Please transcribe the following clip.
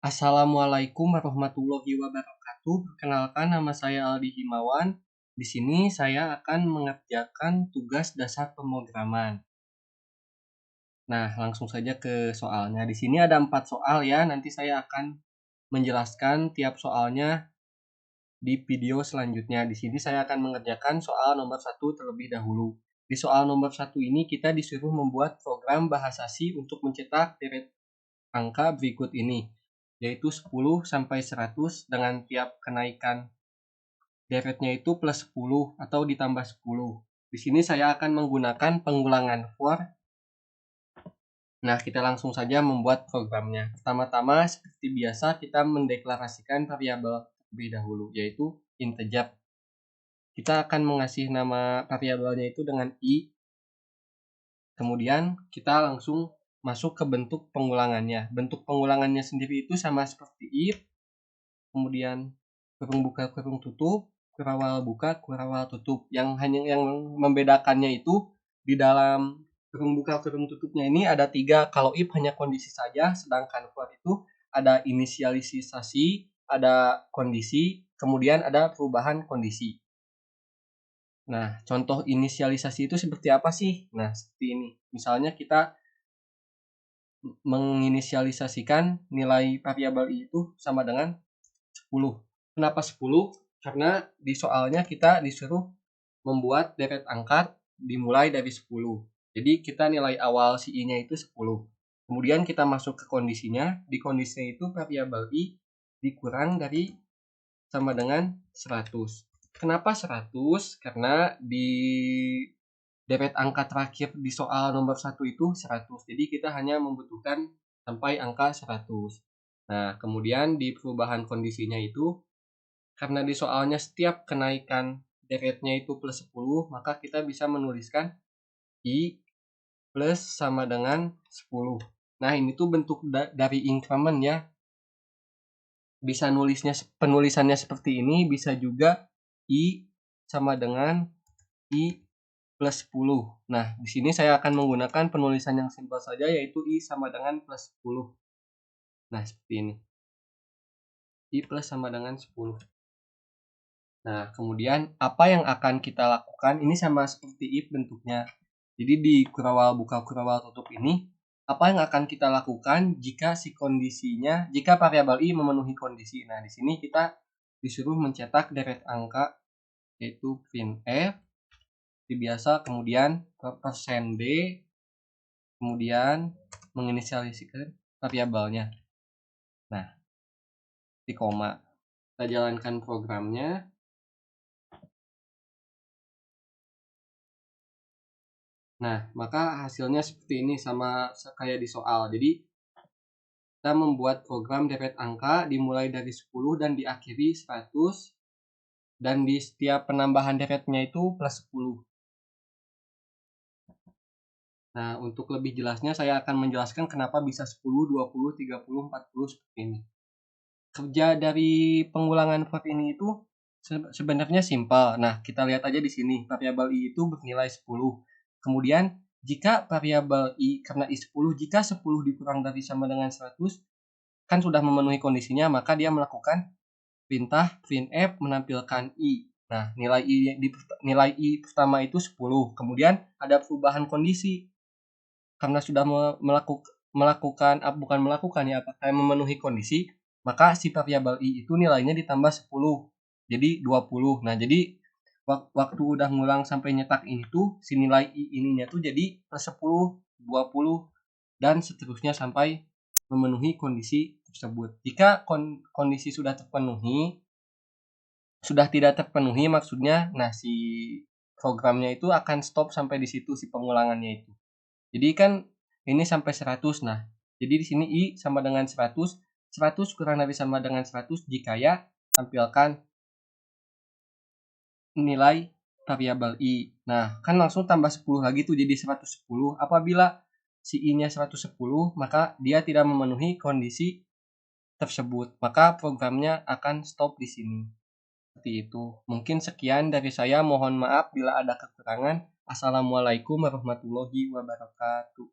Assalamualaikum warahmatullahi wabarakatuh. Perkenalkan, nama saya Aldi Himawan. Di sini saya akan mengerjakan tugas dasar pemrograman. Nah, langsung saja ke soalnya. Di sini ada 4 soal ya. Nanti saya akan menjelaskan tiap soalnya di video selanjutnya. Di sini saya akan mengerjakan soal nomor 1 terlebih dahulu. Di soal nomor 1 ini kita disuruh membuat program bahasa C untuk mencetak deret angka berikut ini, yaitu 10 sampai 100 dengan tiap kenaikan deretnya itu plus 10 atau ditambah 10. Di sini saya akan menggunakan pengulangan for. Nah, kita langsung saja membuat programnya. Pertama-tama, seperti biasa, kita mendeklarasikan variabel terlebih dahulu, yaitu integer. Kita akan mengasih nama variabelnya itu dengan i. Kemudian kita langsung masuk ke bentuk pengulangannya. Bentuk pengulangannya sendiri itu sama seperti if, kemudian kurung buka kurung tutup, kurawal buka kurawal tutup. Yang membedakannya itu di dalam kurung buka kurung tutupnya ini ada 3. Kalau if hanya kondisi saja, sedangkan for itu ada inisialisasi, ada kondisi, kemudian ada perubahan kondisi. Nah, contoh inisialisasi itu seperti apa sih? Nah, seperti ini. Misalnya kita menginisialisasikan nilai variabel i itu sama dengan 10. Kenapa 10? Karena di soalnya kita disuruh membuat deret angka dimulai dari 10. Jadi kita nilai awal si i-nya itu 10. Kemudian kita masuk ke kondisinya. Di kondisinya itu variabel i dikurang dari sama dengan 100. Kenapa 100? Karena di deret angka terakhir di soal nomor 1 itu 100. Jadi kita hanya membutuhkan sampai angka 100. Nah, kemudian di perubahan kondisinya itu, karena di soalnya setiap kenaikan deretnya itu plus 10, maka kita bisa menuliskan i plus sama dengan 10. Nah, ini tuh bentuk dari increment ya. Bisa penulisannya seperti ini, bisa juga i sama dengan i plus 10. Nah, di sini saya akan menggunakan penulisan yang simpel saja, yaitu i sama dengan plus 10. Nah, seperti ini. I plus sama dengan 10. Nah, kemudian apa yang akan kita lakukan? Ini sama seperti if bentuknya. Jadi di kurawal buka kurawal tutup ini, apa yang akan kita lakukan jika jika variabel i memenuhi kondisi. Nah, di sini kita disuruh mencetak deret angka, yaitu printf, biasa, kemudian persen d, kemudian menginisialisasikan variabelnya. Nah, di koma. Kita jalankan programnya. Nah, maka hasilnya seperti ini, sama kayak di soal. Jadi, kita membuat program deret angka dimulai dari 10 dan diakhiri 100. Dan di setiap penambahan deretnya itu plus 10. Nah, untuk lebih jelasnya saya akan menjelaskan kenapa bisa 10, 20, 30, 40 seperti ini. Kerja dari pengulangan for ini itu sebenarnya simpel. Nah, kita lihat aja di sini. Variabel i itu bernilai 10. Kemudian, jika variabel i karena i 10, jika 10 dikurang dari sama dengan 100, kan sudah memenuhi kondisinya, maka dia melakukan perintah printf menampilkan i. Nah, nilai i pertama itu 10. Kemudian ada perubahan kondisi. Karena sudah memenuhi kondisi, maka si variabel i itu nilainya ditambah 10. Jadi 20. Nah, jadi waktu udah ngulang sampai nyetak ini tuh, si nilai i ininya tuh jadi plus 10, 20, dan seterusnya sampai memenuhi kondisi tersebut. Jika kondisi sudah tidak terpenuhi maksudnya, nah si programnya itu akan stop sampai di situ, si pengulangannya itu. Jadi kan ini sampai 100. Nah, jadi di sini i sama dengan 100. 100 kurang dari sama dengan 100 jika ya tampilkan nilai variabel i. Nah, kan langsung tambah 10 lagi tuh jadi 110. Apabila si i-nya 110, maka dia tidak memenuhi kondisi tersebut. Maka programnya akan stop di sini. Seperti itu. Mungkin sekian dari saya. Mohon maaf bila ada kekurangan. Assalamualaikum warahmatullahi wabarakatuh.